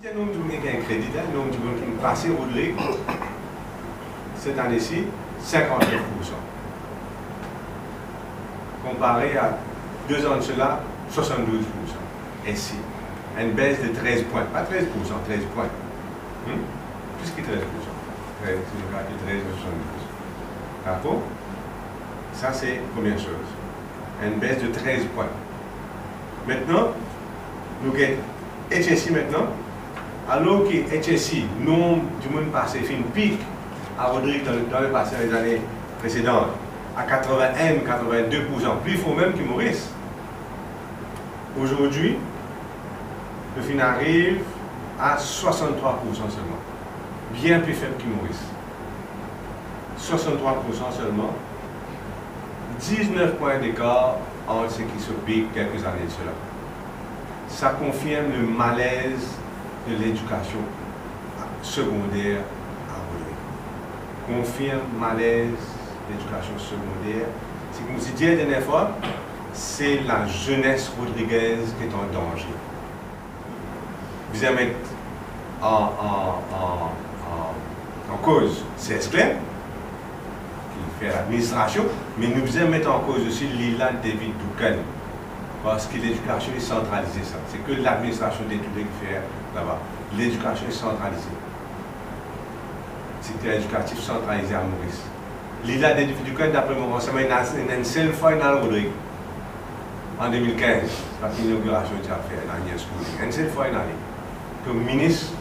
Nous avons un crédit, nous avons passé au lait cette année-ci 59%. Comparé à 2 ans de cela, 72%. Ainsi, une baisse de 13 points, pas 13%, 13 points. Plus que 13%. 13, 13 ou 72. D'accord? Ça, c'est la première chose. Une baisse de 13 points. Maintenant, nous avons HSI maintenant. Alors que HSI, nombre du monde passé, fait une pique à Rodrigue dans le passé, les années précédentes, à 81, 82%, plus fort même que Maurice. Aujourd'hui, le fin arrive à 63% seulement, bien plus faible que Maurice. 63% seulement, 19 points d'écart entre ce qui se pique quelques années de cela. Ça confirme le malaise de l'éducation secondaire à Rodrigue. Confirme malaise de l'éducation secondaire. C'est comme je disais la dernière fois, c'est la jeunesse rodriguaise qui est en danger. Vous allez mettre en cause CSCLEM, qui fait l'administration, mais nous allons mettre en cause aussi Lila David Doucan. Parce que l'éducation est centralisée, ça. C'est que l'administration d'études qui fait là-bas. L'éducation est centralisée. C'était éducatif centralisé à Maurice. Lila David Doucan, d'après mon renseignement, il y a une seule fois dans le Rodrigue. En 2015, parce que l'inauguration était faite dans l'Union Schooling. Une seule fois dans l'année. Comme ministre,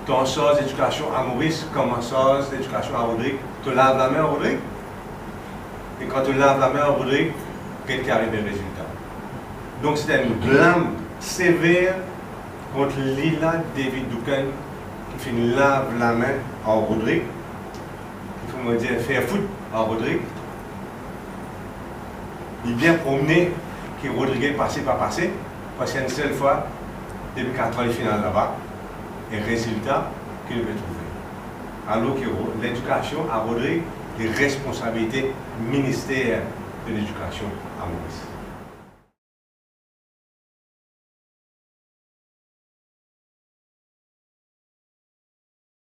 ton sort d'éducation à Maurice, comme un sort d'éducation à Rodrigue, tu laves la main à Rodrigue. Et quand tu laves la main à Rodrigue, qu'est-ce qui arrive au résultat? Donc c'est un blâme sévère contre Lila David Doucan qui fait une lave la main à Rodrigue, qui faut me dire faire foot à Rodrigue. Il est bien promené que Rodrigue est passé par passé, parce qu'il y a une seule fois, depuis 4 ans, il finale là-bas, et résultat qu'il veut trouver. Alors que l'éducation à Rodrigue, les responsabilités ministère de l'éducation à Maurice.